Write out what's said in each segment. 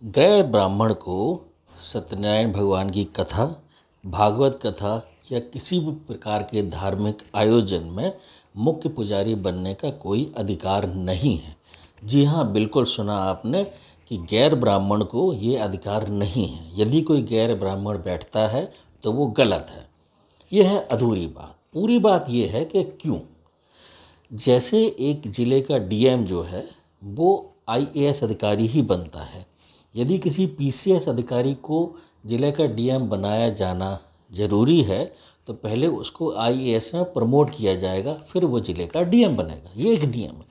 गैर ब्राह्मण को सत्यनारायण भगवान की कथा, भागवत कथा या किसी भी प्रकार के धार्मिक आयोजन में मुख्य पुजारी बनने का कोई अधिकार नहीं है। जी हाँ, बिल्कुल सुना आपने कि गैर ब्राह्मण को ये अधिकार नहीं है। यदि कोई गैर ब्राह्मण बैठता है तो वो गलत है। यह है अधूरी बात। पूरी बात यह है कि क्यों। जैसे एक ज़िले का डीएम जो है वो आईएएस अधिकारी ही बनता है। यदि किसी पीसीएस अधिकारी को ज़िले का डीएम बनाया जाना ज़रूरी है तो पहले उसको आईएएस में प्रमोट किया जाएगा, फिर वो ज़िले का डीएम बनेगा। ये एक नियम है।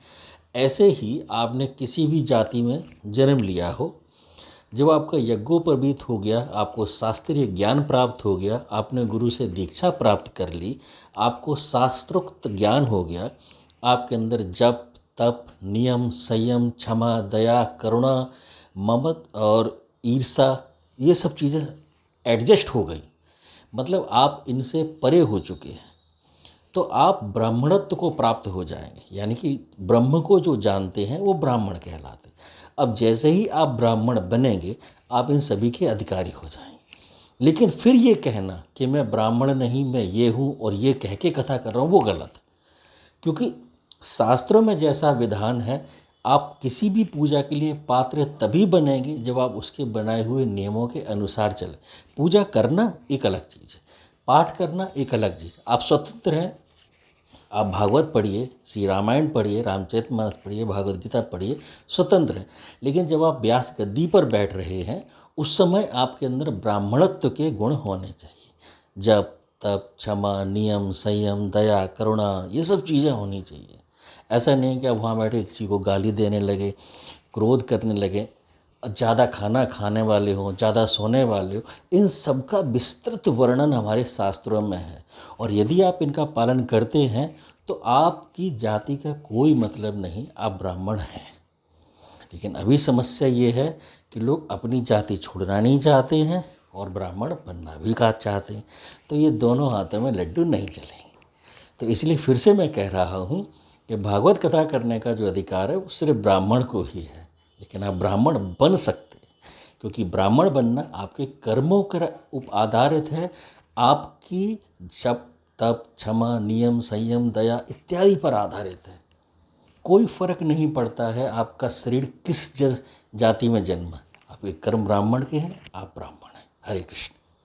ऐसे ही आपने किसी भी जाति में जन्म लिया हो, जब आपका यज्ञोपवीत हो गया, आपको शास्त्रीय ज्ञान प्राप्त हो गया, आपने गुरु से दीक्षा प्राप्त कर ली, आपको शास्त्रोक्त ज्ञान हो गया, आपके अंदर जप तप नियम संयम क्षमा दया करुणा ममत और ईर्षा ये सब चीज़ें एडजस्ट हो गई, मतलब आप इनसे परे हो चुके हैं, तो आप ब्राह्मणत्व को प्राप्त हो जाएंगे। यानी कि ब्रह्म को जो जानते हैं वो ब्राह्मण कहलाते हैं। अब जैसे ही आप ब्राह्मण बनेंगे आप इन सभी के अधिकारी हो जाएंगे। लेकिन फिर ये कहना कि मैं ब्राह्मण नहीं, मैं ये हूँ और ये कह के कथा कर रहा हूँ, वो गलत है। क्योंकि शास्त्रों में जैसा विधान है, आप किसी भी पूजा के लिए पात्र तभी बनेंगे जब आप उसके बनाए हुए नियमों के अनुसार चलें। पूजा करना एक अलग चीज़ है, पाठ करना एक अलग चीज़ है। आप स्वतंत्र हैं, आप भागवत पढ़िए, श्री रामायण पढ़िए, रामचरितमानस पढ़िए, भागवत गीता पढ़िए, स्वतंत्र हैं। लेकिन जब आप व्यास गद्दी पर बैठ रहे हैं उस समय आपके अंदर ब्राह्मणत्व के गुण होने चाहिए। जप तप क्षमा नियम संयम दया करुणा ये सब चीज़ें होनी चाहिए। ऐसा नहीं कि आप वहाँ बैठे किसी को गाली देने लगे, क्रोध करने लगे, ज़्यादा खाना खाने वाले हों, ज़्यादा सोने वाले हो। इन सब का विस्तृत वर्णन हमारे शास्त्रों में है और यदि आप इनका पालन करते हैं तो आपकी जाति का कोई मतलब नहीं, आप ब्राह्मण हैं। लेकिन अभी समस्या ये है कि लोग अपनी जाति छोड़ना नहीं चाहते हैं और ब्राह्मण बनना भी चाहते हैं, तो ये दोनों हाथों में लड्डू नहीं चलेंगे। तो इसलिए फिर से मैं कह रहा हूँ कि भागवत कथा करने का जो अधिकार है वो सिर्फ ब्राह्मण को ही है। लेकिन आप ब्राह्मण बन सकते हैं, क्योंकि ब्राह्मण बनना आपके कर्मों पर आधारित है, आपकी जप तप क्षमा नियम संयम दया इत्यादि पर आधारित है। कोई फर्क नहीं पड़ता है आपका शरीर किस जाति में जन्म है, आपके कर्म ब्राह्मण के हैं, आप ब्राह्मण हैं। हरे कृष्ण।